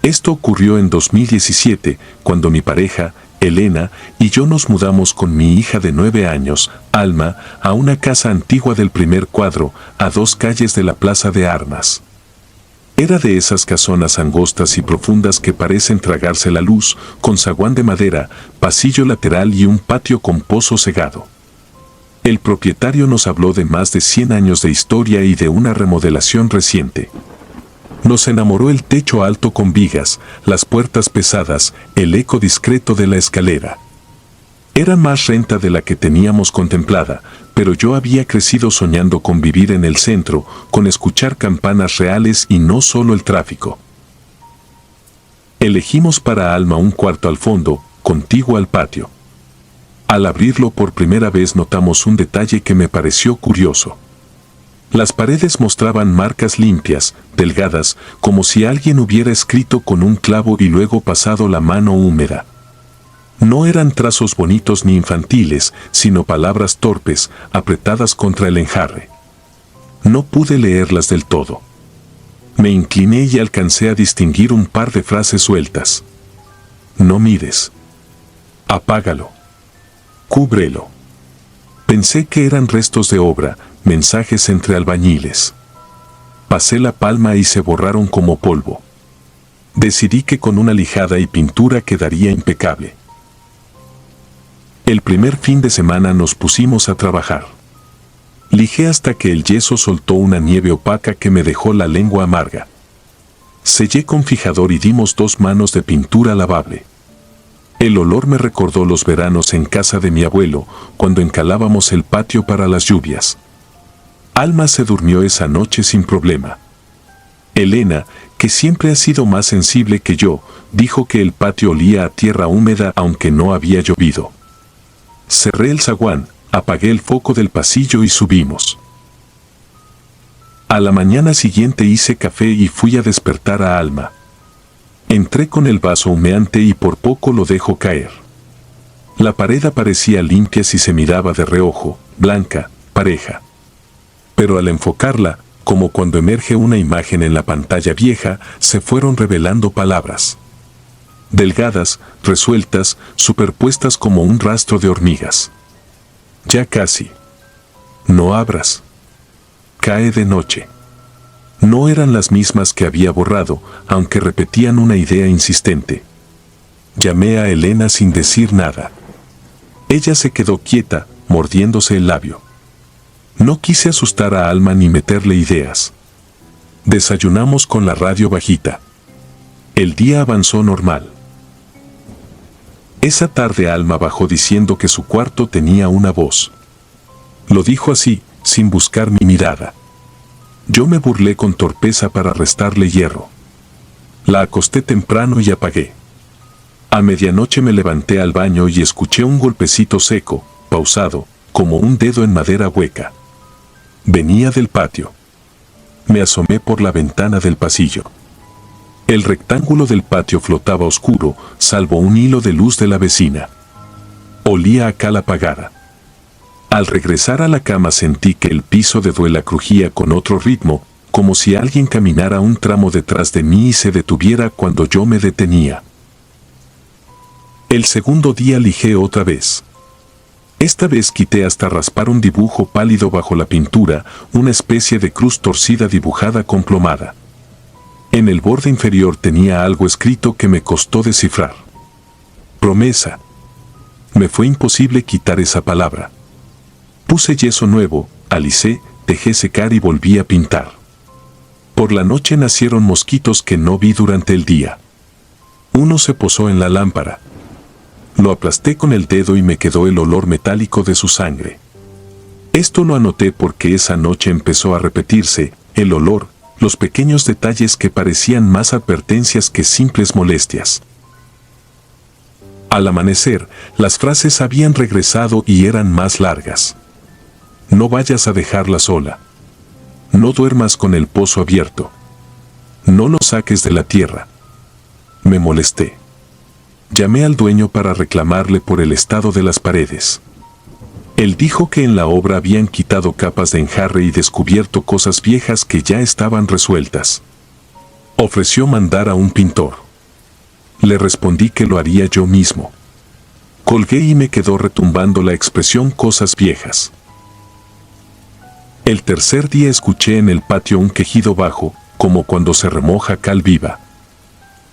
Esto ocurrió en 2017, cuando mi pareja, Elena, y yo nos mudamos con mi hija de 9 años, Alma, a una casa antigua del primer cuadro, a 2 calles de la Plaza de Armas. Era de esas casonas angostas y profundas que parecen tragarse la luz, con zaguán de madera, pasillo lateral y un patio con pozo cegado. El propietario nos habló de más de 100 años de historia y de una remodelación reciente. Nos enamoró el techo alto con vigas, las puertas pesadas, el eco discreto de la escalera. Era más renta de la que teníamos contemplada, pero yo había crecido soñando con vivir en el centro, con escuchar campanas reales y no solo el tráfico. Elegimos para Alma un cuarto al fondo, contiguo al patio. Al abrirlo por primera vez notamos un detalle que me pareció curioso. Las paredes mostraban marcas limpias, delgadas, como si alguien hubiera escrito con un clavo y luego pasado la mano húmeda. No eran trazos bonitos ni infantiles, sino palabras torpes, apretadas contra el enjarre. No pude leerlas del todo. Me incliné y alcancé a distinguir un par de frases sueltas. No mires. Apágalo. Cúbrelo. Pensé que eran restos de obra, mensajes entre albañiles. Pasé la palma y se borraron como polvo. Decidí que con una lijada y pintura quedaría impecable. El primer fin de semana nos pusimos a trabajar. Lijé hasta que el yeso soltó una nieve opaca que me dejó la lengua amarga. Sellé con fijador y dimos 2 manos de pintura lavable. El olor me recordó los veranos en casa de mi abuelo, cuando encalábamos el patio para las lluvias. Alma se durmió esa noche sin problema. Elena, que siempre ha sido más sensible que yo, dijo que el patio olía a tierra húmeda aunque no había llovido. Cerré el zaguán, apagué el foco del pasillo y subimos. A la mañana siguiente hice café y fui a despertar a Alma. Entré con el vaso humeante y por poco lo dejo caer. La pared aparecía limpia si se miraba de reojo, blanca, pareja. Pero al enfocarla, como cuando emerge una imagen en la pantalla vieja, se fueron revelando palabras. Delgadas, resueltas, superpuestas como un rastro de hormigas. Ya casi. No abras. Cae de noche. No eran las mismas que había borrado, aunque repetían una idea insistente. Llamé a Elena sin decir nada. Ella se quedó quieta, mordiéndose el labio. No quise asustar a Alma ni meterle ideas. Desayunamos con la radio bajita. El día avanzó normal. Esa tarde Alma bajó diciendo que su cuarto tenía una voz. Lo dijo así, sin buscar mi mirada. Yo me burlé con torpeza para restarle hierro. La acosté temprano y apagué. A medianoche me levanté al baño y escuché un golpecito seco, pausado, como un dedo en madera hueca. Venía del patio. Me asomé por la ventana del pasillo. El rectángulo del patio flotaba oscuro, salvo un hilo de luz de la vecina. Olía a cal apagada. Al regresar a la cama sentí que el piso de duela crujía con otro ritmo, como si alguien caminara un tramo detrás de mí y se detuviera cuando yo me detenía. El segundo día lijé otra vez. Esta vez quité hasta raspar un dibujo pálido bajo la pintura, una especie de cruz torcida dibujada con plomada. En el borde inferior tenía algo escrito que me costó descifrar. Promesa. Me fue imposible quitar esa palabra. Puse yeso nuevo, alisé, dejé secar y volví a pintar. Por la noche nacieron mosquitos que no vi durante el día. Uno se posó en la lámpara. Lo aplasté con el dedo y me quedó el olor metálico de su sangre. Esto lo anoté porque esa noche empezó a repetirse, el olor, los pequeños detalles que parecían más advertencias que simples molestias. Al amanecer, las frases habían regresado y eran más largas. No vayas a dejarla sola. No duermas con el pozo abierto. No lo saques de la tierra. Me molesté. Llamé al dueño para reclamarle por el estado de las paredes. Él dijo que en la obra habían quitado capas de enjarre y descubierto cosas viejas que ya estaban resueltas. Ofreció mandar a un pintor. Le respondí que lo haría yo mismo. Colgué y me quedó retumbando la expresión cosas viejas. El tercer día escuché en el patio un quejido bajo, como cuando se remoja cal viva.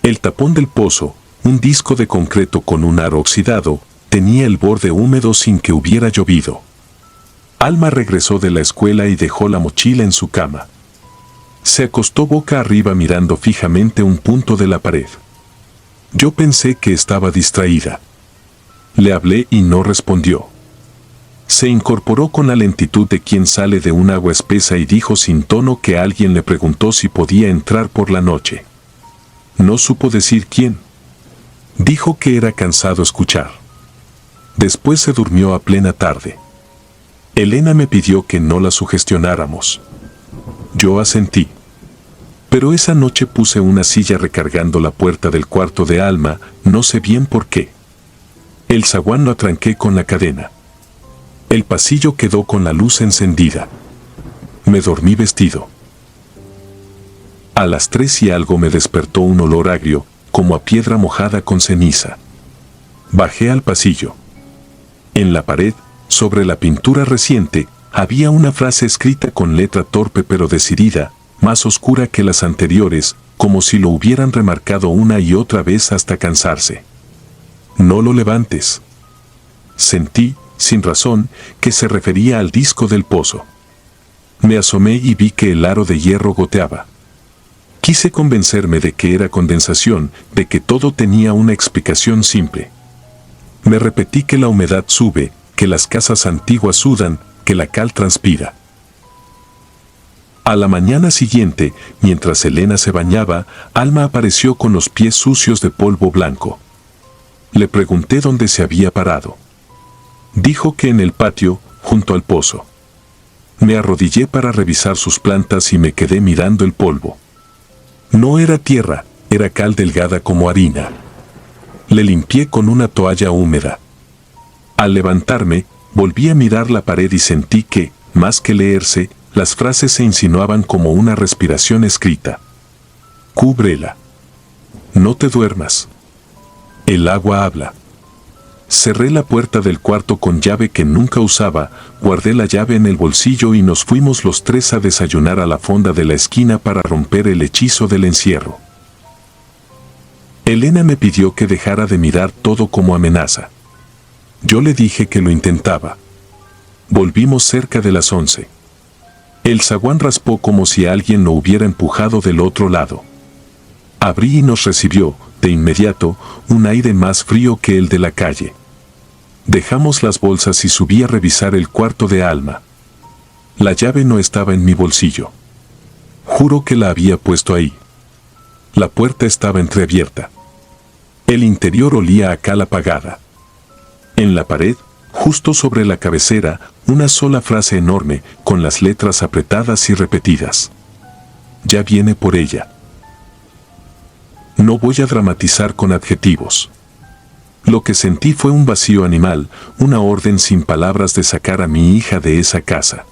El tapón del pozo, un disco de concreto con un aro oxidado, tenía el borde húmedo sin que hubiera llovido. Alma regresó de la escuela y dejó la mochila en su cama. Se acostó boca arriba mirando fijamente un punto de la pared. Yo pensé que estaba distraída. Le hablé y no respondió. Se incorporó con la lentitud de quien sale de un agua espesa y dijo sin tono que alguien le preguntó si podía entrar por la noche. No supo decir quién. Dijo que era cansado escuchar. Después se durmió a plena tarde. Elena me pidió que no la sugestionáramos. Yo asentí. Pero esa noche puse una silla recargando la puerta del cuarto de Alma, no sé bien por qué. El zaguán lo atranqué con la cadena. El pasillo quedó con la luz encendida. Me dormí vestido. A las 3 y algo me despertó un olor agrio, como a piedra mojada con ceniza. Bajé al pasillo. En la pared, sobre la pintura reciente, había una frase escrita con letra torpe pero decidida, más oscura que las anteriores, como si lo hubieran remarcado una y otra vez hasta cansarse. No lo levantes. Sentí, sin razón, que se refería al disco del pozo. Me asomé y vi que el aro de hierro goteaba. Quise convencerme de que era condensación, de que todo tenía una explicación simple. Me repetí que la humedad sube, que las casas antiguas sudan, que la cal transpira. A la mañana siguiente, mientras Elena se bañaba, Alma apareció con los pies sucios de polvo blanco. Le pregunté dónde se había parado. Dijo que en el patio, junto al pozo. Me arrodillé para revisar sus plantas y me quedé mirando el polvo. No era tierra, era cal delgada como harina. Le limpié con una toalla húmeda. Al levantarme, volví a mirar la pared y sentí que, más que leerse, las frases se insinuaban como una respiración escrita. Cúbrela. No te duermas. El agua habla. Cerré la puerta del cuarto con llave que nunca usaba, guardé la llave en el bolsillo y nos fuimos los tres a desayunar a la fonda de la esquina para romper el hechizo del encierro. Elena me pidió que dejara de mirar todo como amenaza. Yo le dije que lo intentaba. Volvimos cerca de las 11. El zaguán raspó como si alguien lo hubiera empujado del otro lado. Abrí y nos recibió, de inmediato, un aire más frío que el de la calle. Dejamos las bolsas y subí a revisar el cuarto de Alma. La llave no estaba en mi bolsillo. Juro que la había puesto ahí. La puerta estaba entreabierta. El interior olía a cal apagada. En la pared, justo sobre la cabecera, una sola frase enorme, con las letras apretadas y repetidas. Ya viene por ella. No voy a dramatizar con adjetivos. Lo que sentí fue un vacío animal, una orden sin palabras de sacar a mi hija de esa casa.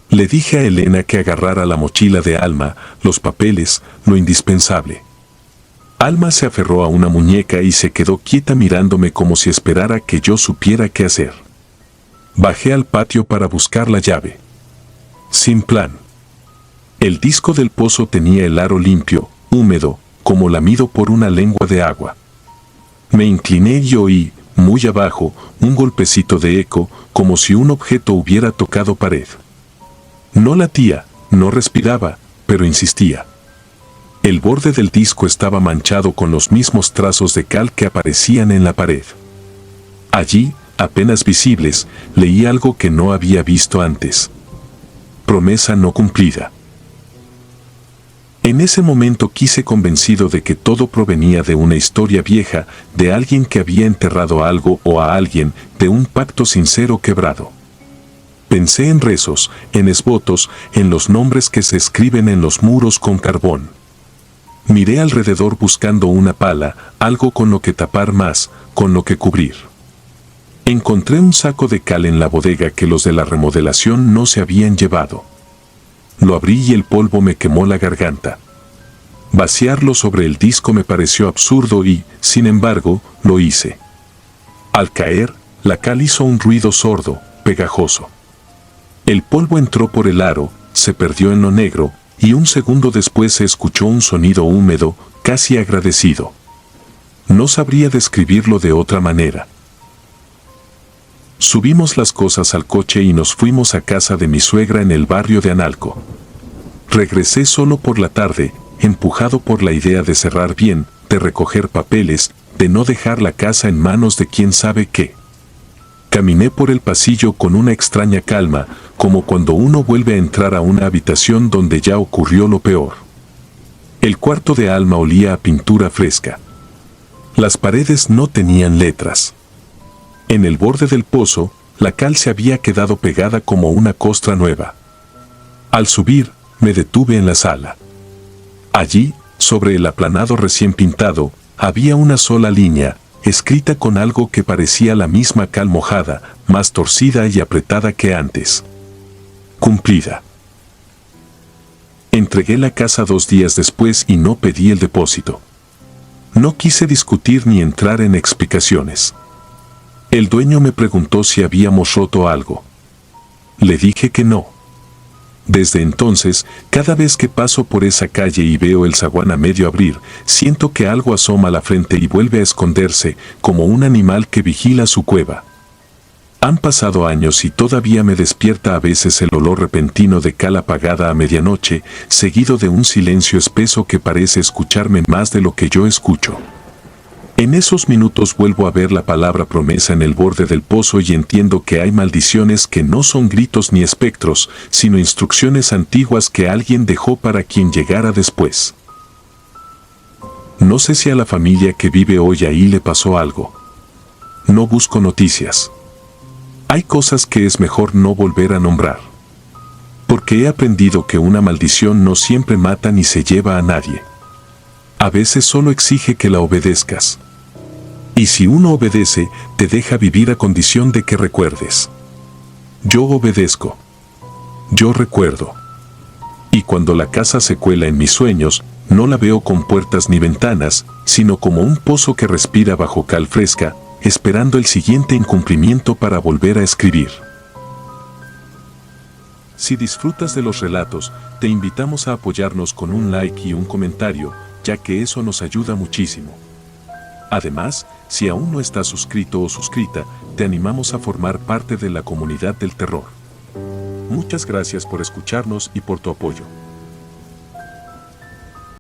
Le dije a Elena que agarrara la mochila de Alma, los papeles, lo indispensable. Alma se aferró a una muñeca y se quedó quieta mirándome como si esperara que yo supiera qué hacer. Bajé al patio para buscar la llave. Sin plan. El disco del pozo tenía el aro limpio, húmedo, como lamido por una lengua de agua. Me incliné y oí, muy abajo, un golpecito de eco, como si un objeto hubiera tocado pared. No latía, no respiraba, pero insistía. El borde del disco estaba manchado con los mismos trazos de cal que aparecían en la pared. Allí, apenas visibles, leí algo que no había visto antes. Promesa no cumplida. En ese momento quise convencido de que todo provenía de una historia vieja, de alguien que había enterrado algo o a alguien, de un pacto sincero quebrado. Pensé en rezos, en esvotos, en los nombres que se escriben en los muros con carbón. Miré alrededor buscando una pala, algo con lo que tapar más, con lo que cubrir. Encontré un saco de cal en la bodega que los de la remodelación no se habían llevado. Lo abrí y el polvo me quemó la garganta. Vaciarlo sobre el disco me pareció absurdo y, sin embargo, lo hice. Al caer, la cal hizo un ruido sordo, pegajoso. El polvo entró por el aro, se perdió en lo negro, y un segundo después se escuchó un sonido húmedo, casi agradecido. No sabría describirlo de otra manera. Subimos las cosas al coche y nos fuimos a casa de mi suegra en el barrio de Analco. Regresé solo por la tarde, empujado por la idea de cerrar bien, de recoger papeles, de no dejar la casa en manos de quién sabe qué. Caminé por el pasillo con una extraña calma, como cuando uno vuelve a entrar a una habitación donde ya ocurrió lo peor. El cuarto de Alma olía a pintura fresca. Las paredes no tenían letras. En el borde del pozo, la cal se había quedado pegada como una costra nueva. Al subir, me detuve en la sala. Allí, sobre el aplanado recién pintado, había una sola línea, escrita con algo que parecía la misma cal mojada, más torcida y apretada que antes. Cumplida. Entregué la casa 2 días después y no pedí el depósito. No quise discutir ni entrar en explicaciones. El dueño me preguntó si habíamos roto algo. Le dije que no. Desde entonces, cada vez que paso por esa calle y veo el zaguán a medio abrir, siento que algo asoma a la frente y vuelve a esconderse, como un animal que vigila su cueva. Han pasado años y todavía me despierta a veces el olor repentino de cal apagada a medianoche, seguido de un silencio espeso que parece escucharme más de lo que yo escucho. En esos minutos vuelvo a ver la palabra promesa en el borde del pozo y entiendo que hay maldiciones que no son gritos ni espectros, sino instrucciones antiguas que alguien dejó para quien llegara después. No sé si a la familia que vive hoy ahí le pasó algo. No busco noticias. Hay cosas que es mejor no volver a nombrar. Porque he aprendido que una maldición no siempre mata ni se lleva a nadie. A veces solo exige que la obedezcas. Y si uno obedece, te deja vivir a condición de que recuerdes. Yo obedezco. Yo recuerdo. Y cuando la casa se cuela en mis sueños, no la veo con puertas ni ventanas, sino como un pozo que respira bajo cal fresca, esperando el siguiente incumplimiento para volver a escribir. Si disfrutas de los relatos, te invitamos a apoyarnos con un like y un comentario, ya que eso nos ayuda muchísimo. Además, si aún no estás suscrito o suscrita, te animamos a formar parte de la comunidad del terror. Muchas gracias por escucharnos y por tu apoyo.